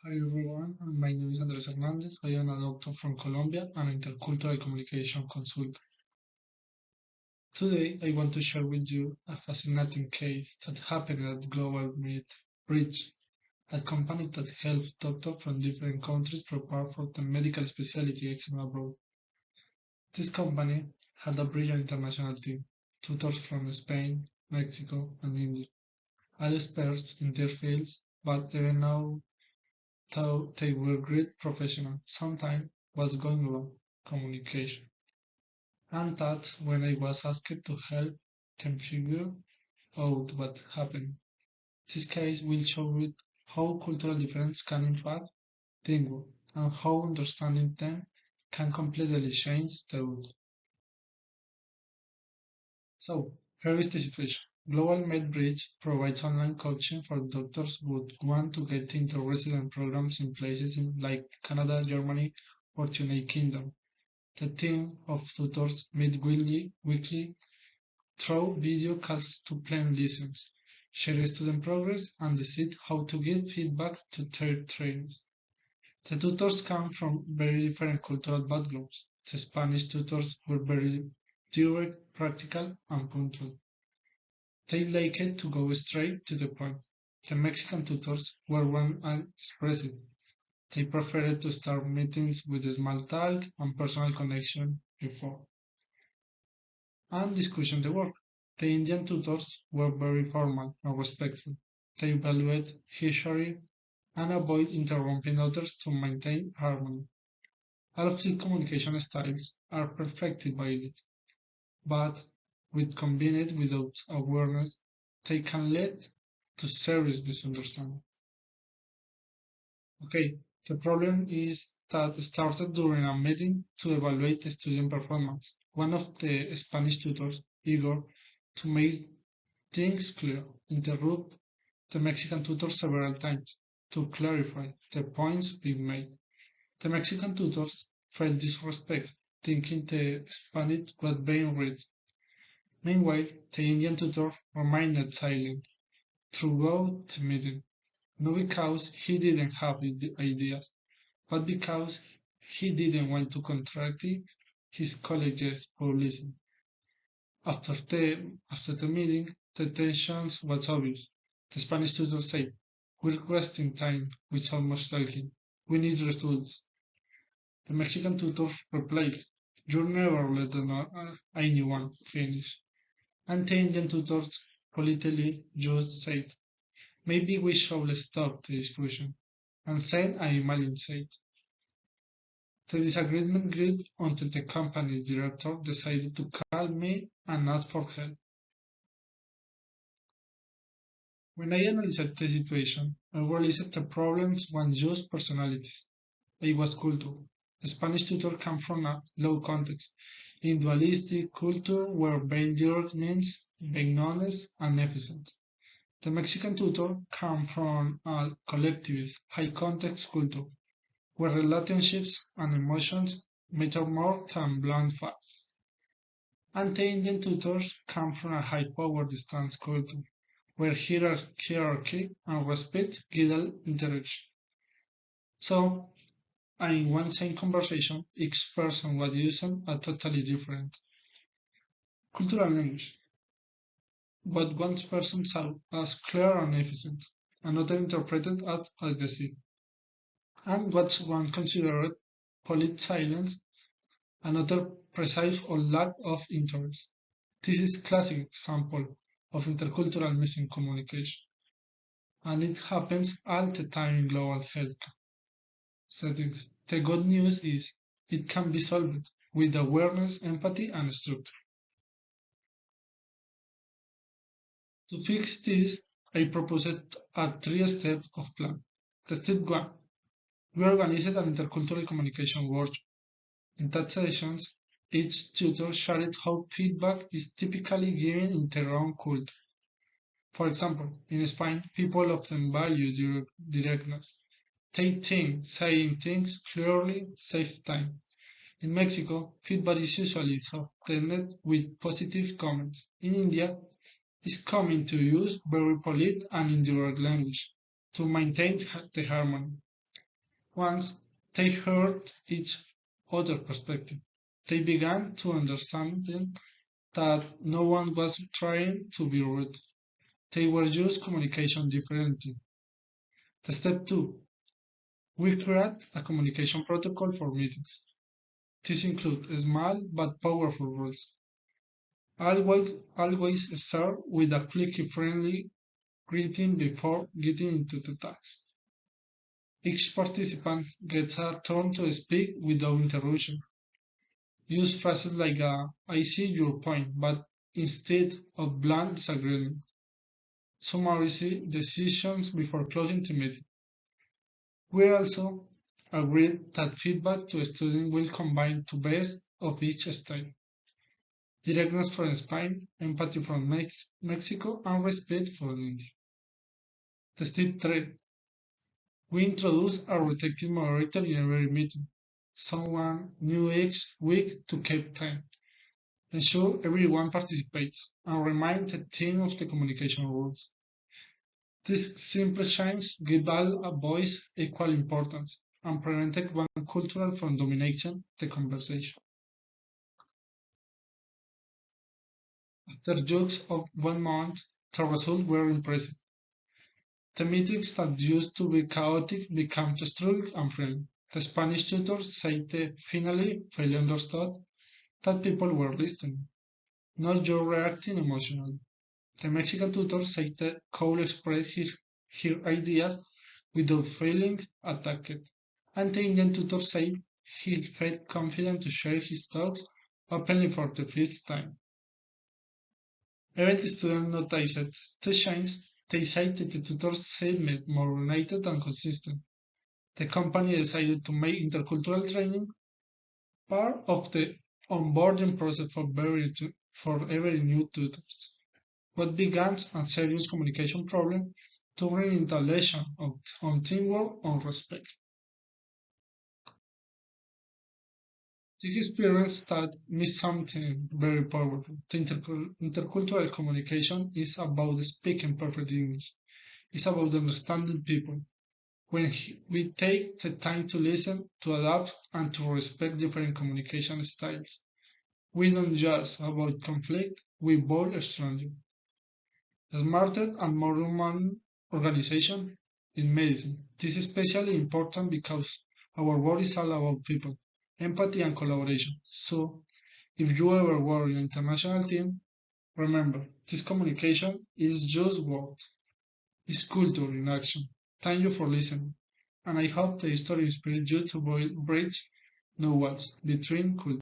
Hi everyone, my name is Andres Hernandez. I am a doctor from Colombia and intercultural communication consultant. Today, I want to share with you a fascinating case that happened at Global Med Bridge, a company that helps doctors from different countries prepare for the medical specialty exam abroad. This company had a brilliant international team, tutors from Spain, Mexico, and India, all experts in their fields, but even now though they were great professionals, sometimes was going wrong communication. And that when I was asked to help them figure out what happened. This case will show it how cultural difference can impact teamwork and how understanding them can completely change the route. So here is the situation. Global MedBridge provides online coaching for doctors who want to get into resident programs in places like Canada, Germany, or the United Kingdom. The team of tutors meet weekly through video calls to plan lessons, share student progress, and decide how to give feedback to their trainers. The tutors come from very different cultural backgrounds. The Spanish tutors were very direct, practical, and punctual. They liked to go straight to the point. The Mexican tutors were warm and expressive. They preferred to start meetings with small talk and personal connection before and discussion the work. The Indian tutors were very formal and respectful. They evaluate history and avoid interrupting others to maintain harmony. All of these communication styles are perfected by it, but with combined without awareness, they can lead to serious misunderstanding. Okay, the problem is that started during a meeting to evaluate the student performance. One of the Spanish tutors, eager to make things clear, interrupted the Mexican tutor several times to clarify the points being made. The Mexican tutors felt disrespect, thinking the Spanish was being read. Meanwhile, the Indian tutor remained silent throughout the meeting, not because he didn't have ideas, but because he didn't want to contradict his colleagues who listened. After the meeting, the tension was obvious. The Spanish tutor said, "We're wasting time with so much talking. We need results." The Mexican tutor replied, "You never let anyone finish." And the Indian tutor politely just said, "Maybe we should stop the discussion," and send an email instead. The disagreement grew until the company's director decided to call me and ask for help. When I analyzed the situation, I realized the problems weren't just personalities. It was culture. The Spanish tutor came from a low context, individualistic culture where being direct means being honest and efficient. The Mexican tutor came from a collectivist, high context culture where relationships and emotions matter more than blunt facts. And the Indian tutors come from a high power distance culture where hierarchy and respect guide interaction. So, in one same conversation, each person was using a totally different cultural language. What one person saw as clear and efficient, another interpreted as aggressive, and what one considered polite silence, another precise or lack of interest. This is classic example of intercultural missing communication, and it happens all the time in global health settings. The good news is it can be solved with awareness, empathy, and structure. To fix this, I proposed a three-step of plan. The step one, we organized an intercultural communication workshop. In that sessions, each tutor shared how feedback is typically given in their own culture. For example, in Spain, people often value directness. They think saying things clearly saves time. In Mexico, feedback is usually obtained with positive comments. In India, it's common to use very polite and indirect language to maintain the harmony. Once they heard each other's perspective, they began to understand that no one was trying to be rude. They were just communication differently. The step two, we create a communication protocol for meetings. This includes small but powerful rules. Always start with a quick friendly greeting before getting into the task. Each participant gets a turn to speak without interruption. Use phrases like I see your point, but instead of blunt disagreement. Summarize decisions before closing the meeting. We also agreed that feedback to students will combine two best of each style. Directness from Spain, empathy from Mexico, and respect for India. The step 3. We introduce a rotating moderator in every meeting. Someone new each week to keep time. Ensure everyone participates and remind the team of the communication rules. These simple changes give all a voice equal importance and prevented one cultural from dominating the conversation. After just of 1 month, the results were impressive. The meetings that used to be chaotic became structured and friendly. The Spanish tutors said they finally fully understood that people were listening, not just reacting emotionally. The Mexican tutor said that could express her ideas without feeling attacked, and the Indian tutor said he felt confident to share his thoughts openly for the first time. Even the students noticed the change. They said that the tutor's seemed more united and consistent. The company decided to make intercultural training part of the onboarding process for every new tutor. What began a serious communication problem turned into a lesson on teamwork and respect. This experience taught me something very powerful. The intercultural communication is about speaking perfect English. It's about understanding people. When we take the time to listen, to adapt, and to respect different communication styles, we don't just avoid conflict, we build a stronger, smarter, and more human organization in medicine. This is especially important because our work is all about people, empathy, and collaboration. So, if you ever work in an international team, remember this communication is just words, it's culture in action. Thank you for listening, and I hope the story inspires you to bridge new walls between cultures.